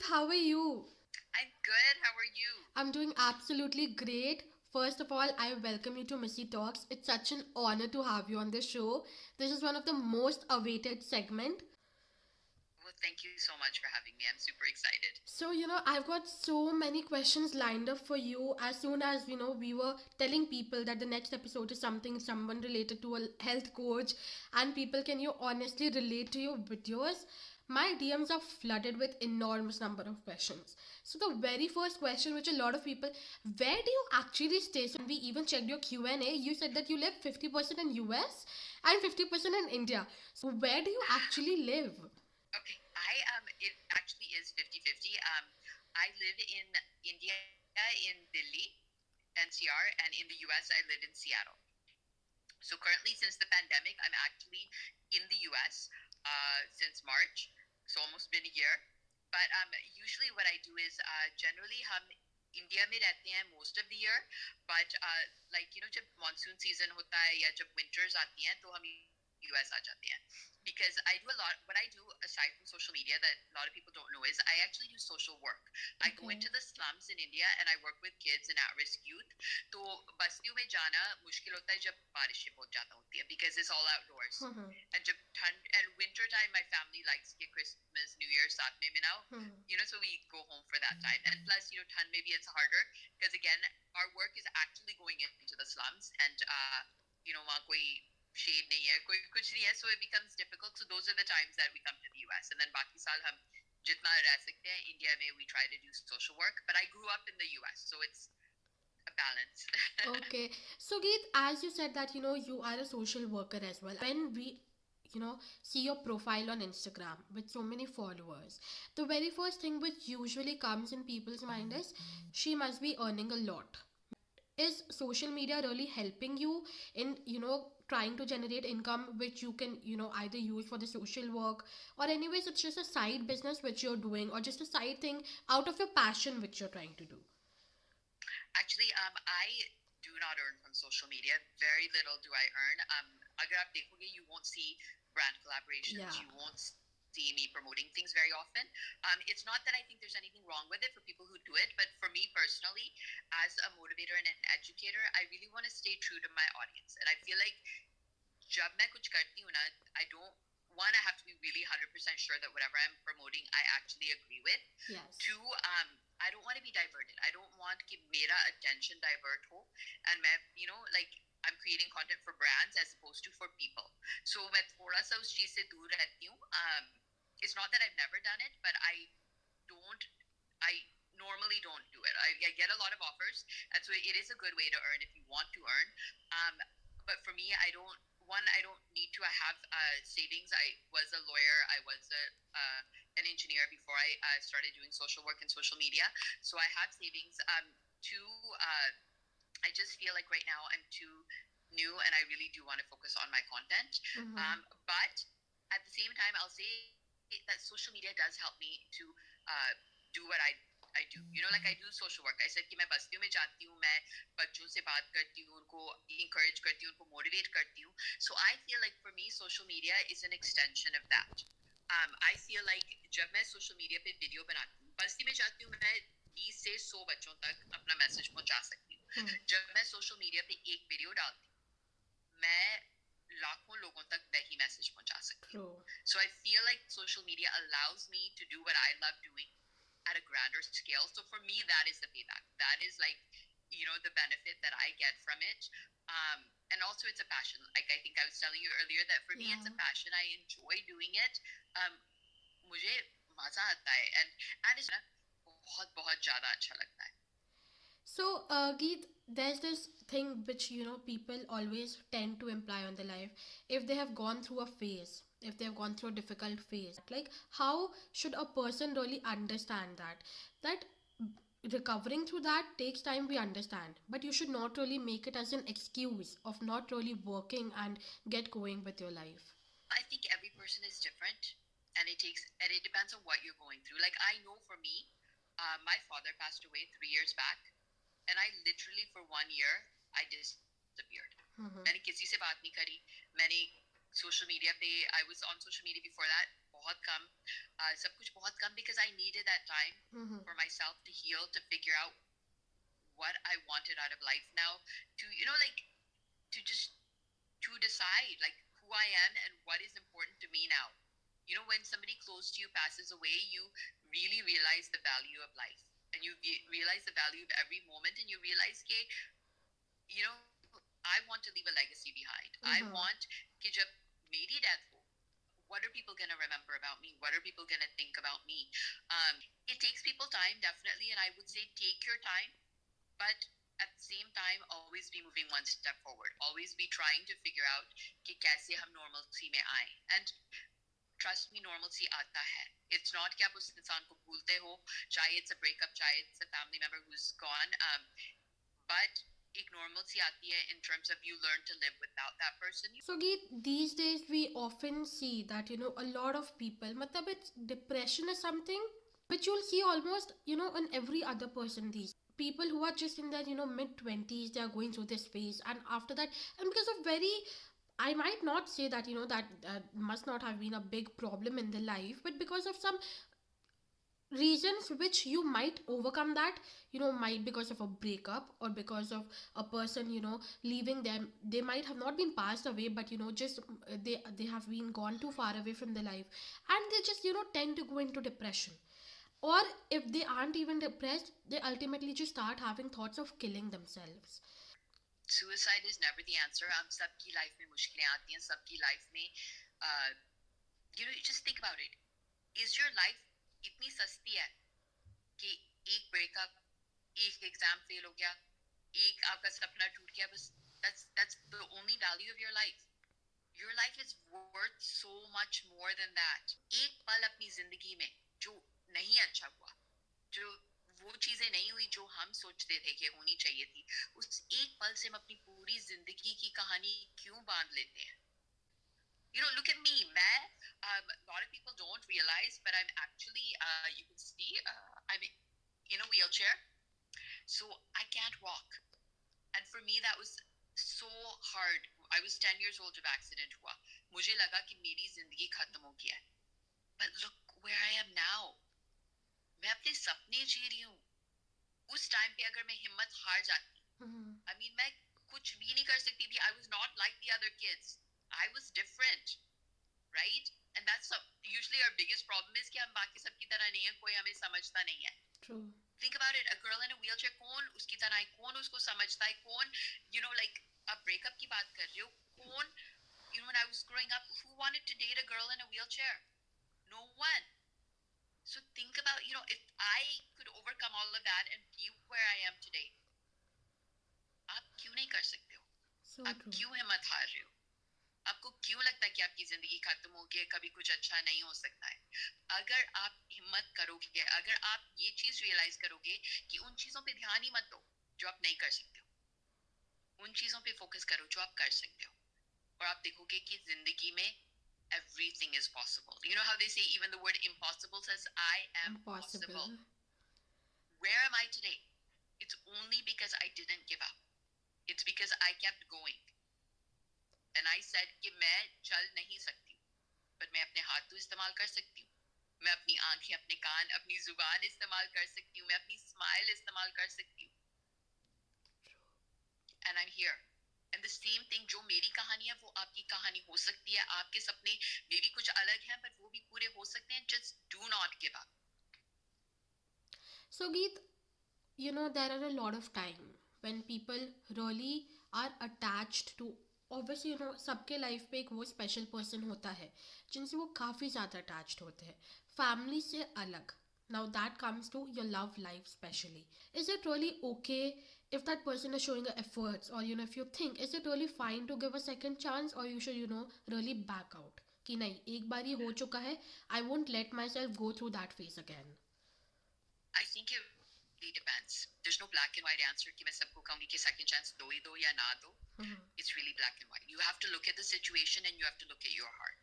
Geet, how are you? I'm good. How are you? I'm doing absolutely great. First of all, I welcome you to Missy Talks. It's such an honor to have you on the show. This is one of the most awaited segment. Well, thank you so much for having me. I'm super excited. So, I've got so many questions lined up for you as soon as, we were telling people that the next episode is someone related to a health coach and people can you honestly relate to your videos. My DMs are flooded with enormous number of questions. So the very first question which a lot of people, where do you actually stay? So when we even checked your Q&A, you said that you live 50% in US and 50% in India. So where do you actually live? Okay, it actually is 50-50. I live in India, in Delhi, NCR, and in the US, I live in Seattle. So currently, since the pandemic, I'm actually in the US since March, so almost been a year. But usually, what I do is generally, हम India में रहते हैं most of the year, but जब monsoon season होता है या जब winters आती हैं तो हम US आ जाते हैं. Because I do a lot. What I do aside from social media that a lot of people don't know is I actually do social work. I go into the slums in India and I work with kids and at-risk youth. तो बस्तियों में जाना मुश्किल होता है जब बारिशें बहुत ज़्यादा होती है because it's all outdoors. And जब ठंड and winter time, my family likes के Christmas, New Year साथ में मनाओ. So we go home for that time. And plus, ठंड maybe it's harder because again, our work is actually going into the slums and वहाँ कोई shade nahi hai, koi kuch nahi hai, so it becomes difficult. So those are the times that we come to the US. And then baki saal hum jitna reh sakte hain, India mein we try to do social work. But I grew up in the US, so it's a balance. Okay. So Geet, as you said that you are a social worker as well. When we see your profile on Instagram with so many followers, the very first thing which usually comes in people's mind is she must be earning a lot. Is social media really helping you in trying to generate income which you can either use for the social work, or anyways it's just a side business which you're doing, or just a side thing out of your passion which you're trying to do? Actually, I do not earn from social media. Very little do I earn. Agar aap dekhoge, you won't see brand collaborations. Yeah. You won't see me promoting things very often. It's not that I think there's anything wrong with it for people who do it, but for me personally, as a motivator and an educator, I really want to stay true to my audience. And I feel like जब मैं कुछ करती हूँ ना, I don't, one, I have to be really 100% sure that whatever I'm promoting, I actually agree with. Yes. Two, I don't want to be diverted. I don't want कि मेरा attention divert हो, and मैं, I'm creating content for brands as opposed to for people. So मैं थोड़ा सा उस चीज से दूर रहती हूँ. It's not that I've never done it, but I normally don't do it. I get a lot of offers, and so it is a good way to earn if you want to earn. But for me, I don't need to have savings. I was a lawyer. I was an engineer before I started doing social work and social media. So I have savings. Two, I just feel like right now I'm too new and I really do want to focus on my content. But at the same time, I'll say that social media does help me to do what I do. Like I do social work. I said कि मैं बस्तियों में जाती हूँ, मैं बच्चों से बात करती हूँ, उनको encourage करती हूँ, उनको motivate करती हूँ. So I feel like for me, social media is an extension of that. I feel like जब मैं social media पे video बनाती हूँ, बस्ती में जाती हूँ, मैं 20 से 100 बच्चों तक अपना मैसेज पहुंचा सकती हूँ. जब मैं social media पे एक video डालती हूँ, मैं लाखों लोगों तक वही मैसेज पहुंचा सकती हूँ. So I feel like social media allows me to do what I love doing at a grander scale. So for me, that is the payback. That is like, the benefit that I get from it. And also it's a passion. Like I think I was telling you earlier that for me, it's a passion. I enjoy doing it. मुझे मजा आता है. And it's बहुत बहुत ज़्यादा अच्छा लगता है. So, Geet, there's this thing which people always tend to imply on their life. If they have gone through a phase, if they have gone through a difficult phase, like how should a person really understand that recovering through that takes time, we understand, but you should not really make it as an excuse of not really working and get going with your life. I think every person is different, and it depends on what you're going through. Like I know for me, my father passed away 3 years back, and I literally for 1 year I disappeared. मैंने किसी से बात नहीं करी. मैंने social media पे, I was on social media before that, बहुत कम. सब कुछ बहुत कम because I needed that time Mm-hmm. for myself to heal, to figure out what I wanted out of life now, to like to just to decide like who I am and what is important to me now. When somebody close to you passes away, you really realize the value of life, and you realize the value of every moment, and you realize that I want to leave a legacy behind. I Mm-hmm. want कि जब मेरी death हो, what are people going to remember about me? What are people going to think about me? It takes people time, definitely, and I would say take your time, but at the same time, always be moving one step forward. Always be trying to figure out कि कैसे हम normalcy में आए. And trust me, normalcy आता है. It's not कि आप उस इंसान को भूलते हो, चाहे it's a breakup, चाहे it's a family member who's gone, but एक normalcy आती है in terms of you learn to live without that person. So, Geet, these days we often see that, a lot of people, matlab it's depression is something which you'll see almost, in every other person these. People who are just in their, mid 20s, they are going through this phase. And after that, and because of very, I might not say that, that must not have been a big problem in their life, but because of some reasons which you might overcome that, might because of a breakup or because of a person, leaving them. They might have not been passed away, but just they have been gone too far away from their life, and they just tend to go into depression. Or if they aren't even depressed, they ultimately just start having thoughts of killing themselves. Suicide is never the answer. सबकी life में मुश्किलें आती हैं, सबकी life में just think about it. Is your life इतनी सस्ती है कि एक ब्रेकअप, एक एग्जाम फेल हो गया, एक आपका सपना टूट गया, बस that's the only value of your life. Your life is worth so much more than that. एक पल अपनी जिंदगी में जो नहीं अच्छा हुआ, जो वो चीजें नहीं हुई जो हम सोचते थे कि होनी चाहिए थी, उस एक पल से हम अपनी पूरी जिंदगी की कहानी क्यों बांध लेते हैं? Look at me, man. A lot of people don't realize, but I'm actually, you can see, I'm in a wheelchair, so I can't walk. And for me, that was so hard. I was 10 years old जब accident हुआ. मुझे लगा कि मेरी जिंदगी खत्म हो गया है. But look where I am now. मैं अपने सपने जी रही हूँ. उस टाइम पे अगर मैं हिम्मत हार जाती, I mean, मैं कुछ भी नहीं कर सकती थी. I was not like the other kids. I was different, right? And that's usually our biggest problem is कि हम बाकी सबकी तरह नहीं है, कोई हमें समझता नहीं है. True. Think about it. A girl in a wheelchair, कौन उसकी तरह है, कौन उसको समझता है, कौन like a breakup की बात कर रही हो, कौन when I was growing up, who wanted to date a girl in a wheelchair? No one. So think about if I could overcome all of that and be where I am today, आप क्यों नहीं कर सकते हो? So आप true. क्यों हिम्मत हार रहे हो? आपको क्यों लगता है कि आपकी जिंदगी खत्म हो गई, कभी कुछ अच्छा नहीं हो सकता है? अगर आप हिम्मत करोगे, अगर आप ये चीज रियलाइज करोगे कि उन चीजों पे ध्यान ही मत दो जो आप नहीं कर सकते हो, उन चीजों पे फोकस करो जो आप कर सकते हो, और आप देखोगे कि जिंदगी में everything is possible. You know how they say even the word impossible says I am Impossible. possible. Where am I today? It's only because I didn't give up. It's because I kept going. And I said कि मैं चल नहीं सकती, but मैं अपने हाथ तो इस्तेमाल कर सकती हूँ, मैं अपनी आंखें, अपने कान, अपनी जुबान इस्तेमाल कर सकती हूँ, मैं अपनी स्माइल इस्तेमाल कर सकती हूँ. And I'm here. And the same thing, जो मेरी कहानी है वो आपकी कहानी हो सकती है, आपके सपने maybe कुछ अलग हैं, but वो भी पूरे हो सकते हैं. Just do not give up. So, Geet, there are a lot of time when people really are attached to, obviously, सबके लाइफ पे एक वो स्पेशल पर्सन होता है जिनसे वो काफ़ी ज़्यादा अटैच्ड होते हैं, फैमिली से अलग. Now that comes to your love life specially. Is it really okay if that person is showing efforts, or if you think, is it really fine to give a second chance, or you should really back out कि नहीं, एक बार ही हो चुका है, I won't let myself go through that phase again? I think it really depends. There's no black and white answer कि मैं सबको कहूँगी कि second chance दो ही दो या ना दो. It's really black and white. You have to look at the situation and you have to look at your heart.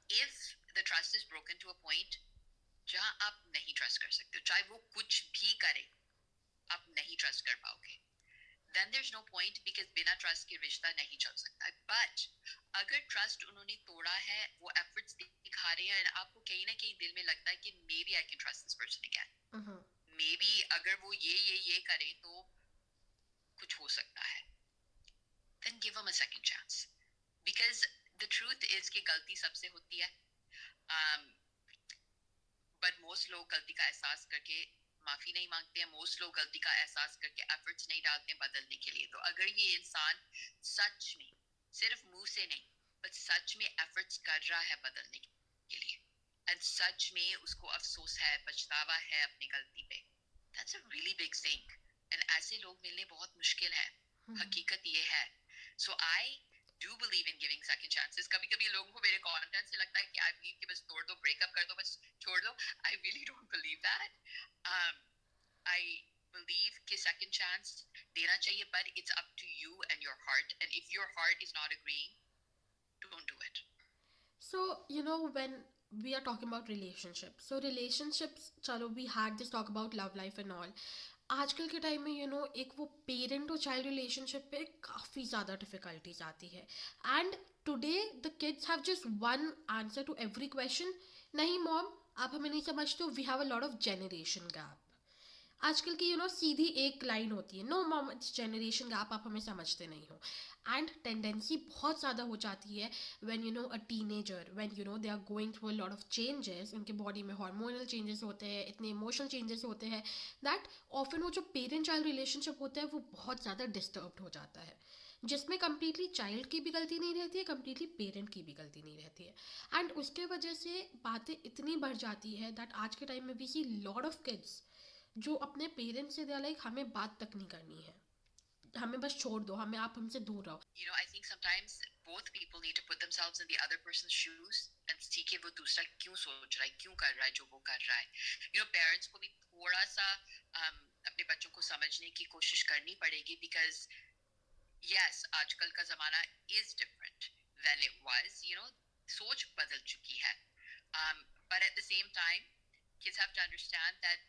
If the trust is broken to a point जहाँ आप नहीं trust कर सकते, चाहे वो कुछ भी करे, आप नहीं trust कर पाओगे, then there's no point because बिना trust के रिश्ता नहीं चल सकता है. But अगर trust उन्होंने तोड़ा है, वो efforts दिखाए दिखा रहे हैं, आपको कहीं ना कहीं दिल में लगता है कि maybe I can trust this person again, maybe अगर वो ये करे तो कुछ हो सकता है, then give them a second chance, because the truth is कि गलती सबसे होती है, बट मोस्ट लोग गलती का एहसास करके माफी नहीं मांगते हैं, मोस्ट लोग गलती का एहसास करके एफर्ट्स नहीं डालते हैं बदलने के लिए। तो अगर ये इंसान सच में सिर्फ मुंह से नहीं बट सच में एफर्ट्स कर रहा है बदलने के लिए, एंड सच में उसको अफसोस है, पछतावा है अपनी गलती पे, that's a really big thing, and ऐसे लोग मिलने बहुत मुश्किल है, हकीकत ये है। सो आई do believe in giving second chances. कभी कभी लोगों को मेरे कंटेंट से लगता है कि I believe कि बस तोड़ दो, ब्रेकअप कर दो, बस छोड़ दो। I really don't believe that. I believe कि second chance देना चाहिए, but it's up to you and your heart. And if your heart is not agreeing, don't do it. So, you know, when we are talking about relationships, so relationships, चलो we had this talk about love life and all. आजकल के time में एक वो parent और child relationship पे काफ़ी ज़्यादा डिफ़िकल्टीज आती है, and today the kids have just one answer to every question. नहीं मॉम, आप हमें नहीं समझते हो, we have a lot of generation gap. आजकल की सीधी एक लाइन होती है, no mom it's generation gap, आप हमें समझते नहीं हो। एंड टेंडेंसी बहुत ज़्यादा हो जाती है when a teenager, when they are going through a lot of changes, उनके बॉडी में हार्मोनल चेंजेस होते हैं, इतने इमोशनल चेंजेस होते हैं, दैट ऑफन वो जो पेरेंट चाइल्ड रिलेशनशिप होता है वो बहुत ज़्यादा डिस्टर्ब्ड हो जाता है, जिसमें कम्प्लीटली चाइल्ड की भी गलती नहीं रहती है, कम्प्लीटली पेरेंट की भी गलती नहीं रहती है। एंड उसके वजह से बातें इतनी बढ़ जाती है दैट आज के टाइम में we see lot of kids जो अपने पेरेंट्स से दे लाइक हमें बात तक नहीं करनी है, हमें बस छोड़ दो, हमें, आप हमसे दूर रहो। I think sometimes both people need to put themselves in the other person's shoes and see कि वो दूसरा क्यों सोच रहा है, क्यों कर रहा है जो वो कर रहा है। Parents को भी थोड़ा सा अपने बच्चों को समझने की कोशिश करनी पड़ेगी, because yes, आजकल का जमाना is different than it was, सोच बदल चुकी है, but at the same time kids have to understand that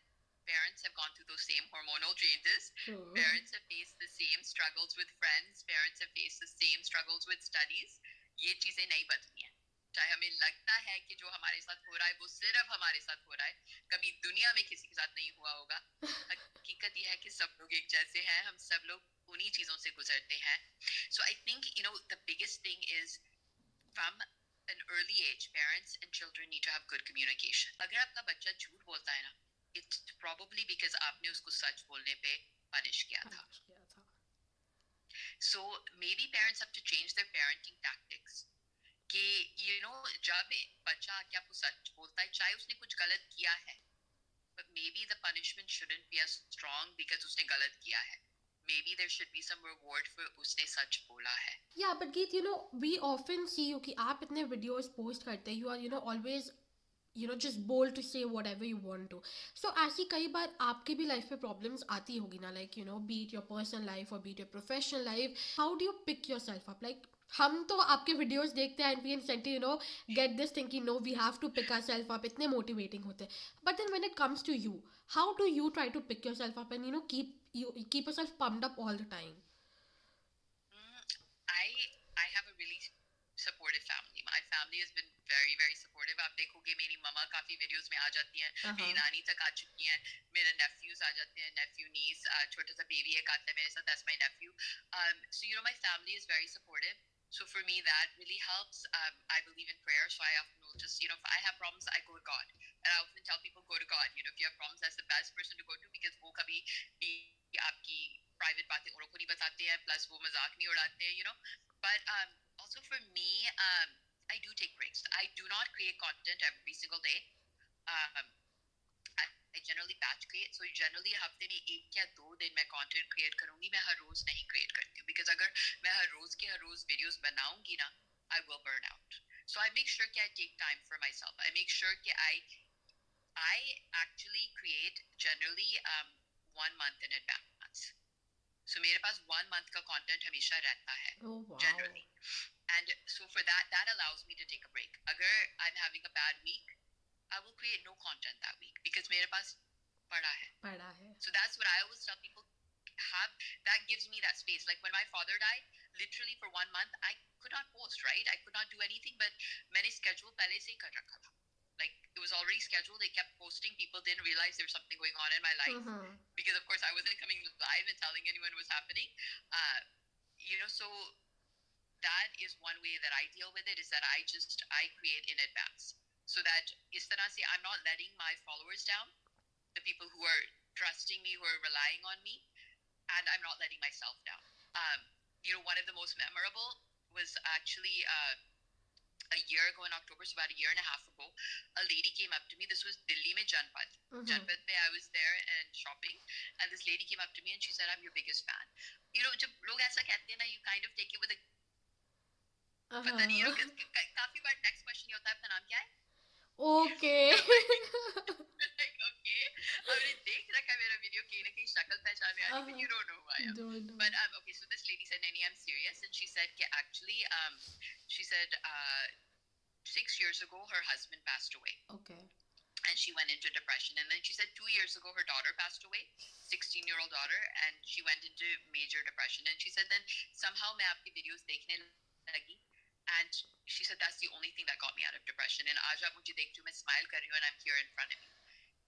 parents have gone through those same hormonal changes. True. Parents have faced the same struggles with friends. Parents have faced the same struggles with studies. ये चीजें नहीं बदली हैं। चाहे हमें लगता है कि जो हमारे साथ हो रहा है वो सिर्फ हमारे साथ हो रहा है, कभी दुनिया में किसी के साथ नहीं हुआ होगा। हकीकत यह है कि सब लोग एक जैसे हैं, हम सब लोग उन्हीं चीजों से गुजरते हैं। So I think the biggest thing is from an early age, parents and children need to have good communication. अगर आपका बच्चा झूठ बोलता है ना, it's probably because आपने उसको सच बोलने पे punish किया था। So maybe parents have to change their parenting tactics. कि जब बच्चा आके आपको सच बोलता है, चाहे उसने कुछ गलत किया है, but maybe the punishment shouldn't be as strong because उसने गलत किया है. Maybe there should be some reward for उसने सच बोला है. Yeah, but Geet, we often see you कि आप इतने videos post करते हैं, you are always just bold to say whatever you want to. So ऐसी कई बार आपके भी लाइफ में प्रॉब्लम्स आती होगी ना, like be it your personal life or be it your professional life. How do you pick yourself up? Like हम तो आपके वीडियोस देखते हैं and we instantly get this thing कि no we have to pick our self up, इतने motivating होते हैं, but then when it comes to you, how do you try to pick yourself up and keep yourself pumped up all the time? I have a really supportive family. My family has been very very supportive. आप देखोगे मेरी मम्मा काफी videos में आ जाती हैं, मेरी नानी तक आ चुकी हैं, मेरे nephews आ जाते हैं, nephew niece, छोटा सा बेबी एक आता है मेरे साथ, that's my nephew. So my family is very supportive. So for me that really helps. I believe in prayer, so I often will just if I have problems I go to God, and I often tell people go to God. If you have problems, that's the best person to go to, because वो कभी भी आपकी private बातें औरों को नहीं बताते हैं, plus वो मजाक नहीं उड़ाते हैं, But also for me, I do take breaks. I do not create content every single day. I generally batch create. So generally हफ्ते में 1 या 2 दिन मैं content create करूँगी, मैं हर रोज नहीं create करती हूँ, because अगर मैं हर रोज videos बनाऊँगी ना, I will burn out. So I make sure कि I take time for myself. I make sure कि I actually create generally 1 month in advance. So मेरे पास 1 month का content हमेशा रहता है, generally. And so for that allows me to take a break. अगर I'm having a bad week, I will create no content that week, because मेरे पास पड़ा है. So that's what I always tell people, that gives me that space. Like when my father died, literally for 1 month, I could not post, right? I could not do anything, but मैंने schedule पहले से ही कर रखा था. Like, it was already scheduled. They kept posting. People didn't realize there was something going on in my life because, of course, I wasn't coming live and telling anyone what was happening. So that is one way that I deal with it, is that I create in advance, so that is tarah se I'm not letting my followers down, the people who are trusting me, who are relying on me, and I'm not letting myself down. One of the most memorable was actually a year ago in October, so about a year and a half ago, a lady came up to me. This was Delhi mein Janpad. Janpad pe I was there and shopping, and this lady came up to me and she said, "I'm your biggest fan." जब लोग ऐसा कहते हैं ना, you kind of take it with a पता नहीं, काफी बार next question ये होता है, आपका नाम क्या है? Okay. Like, okay, आपने देख रखा है मेरा वीडियो, कहीं ना कहीं शक्ल पहचान में आ रही, but you don't know who I am. Don't know. But okay, so this lady said, "Naini, I'm serious," and she said, actually, she said, 6 years ago her husband passed away. Okay. And she went into depression. And then she said 2 years ago her daughter passed away, 16-year-old daughter, and she went into major depression. And she said then somehow मैं आपकी videos देखने लगी, and she said that's the only thing that got me out of depression. And आज आप मुझे देखते हो, मैं smile कर रही हूँ, and I'm here in front of you,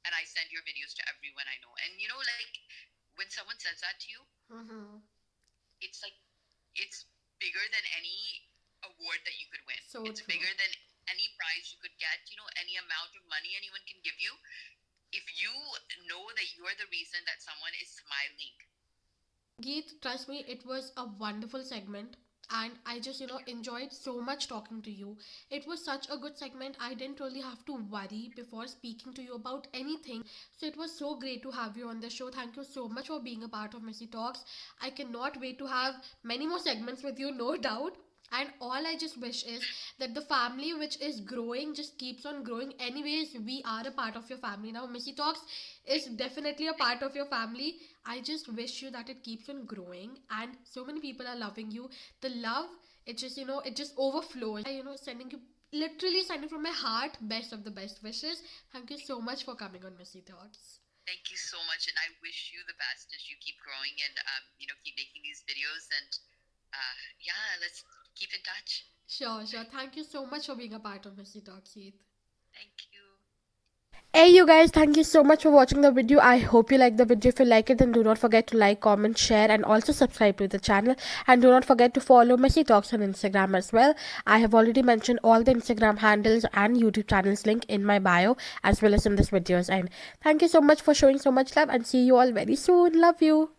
and I send your videos to everyone I know. And like, when someone says that to you, it's like, it's bigger than any award that you could win. So it's true. bigger than any prize you could get, any amount of money anyone can give you. If you know that you are the reason that someone is smiling. Geet, trust me, it was a wonderful segment. And I just, enjoyed so much talking to you. It was such a good segment. I didn't really have to worry before speaking to you about anything. So it was so great to have you on the show. Thank you so much for being a part of Messy Talks. I cannot wait to have many more segments with you, no doubt. And all I just wish is that the family which is growing just keeps on growing. Anyways, we are a part of your family now. Missy Talks is definitely a part of your family. I just wish you that it keeps on growing, and so many people are loving you. The love, it just, it just overflows. Sending you, literally sending from my heart, best of the best wishes. Thank you so much for coming on Missy Talks. Thank you so much, and I wish you the best as you keep growing and keep making these videos. And let's keep in touch. Sure. Thank you so much for being a part of Missy Talks, Heath. Thank you. Hey you guys, thank you so much for watching the video. I hope you like the video. If you like it, then do not forget to like, comment, share, and also subscribe to the channel. And do not forget to follow Messy Talks on Instagram as well. I have already mentioned all the Instagram handles and YouTube channels link in my bio as well as in this video's end. Thank you so much for showing so much love, and see you all very soon. Love you.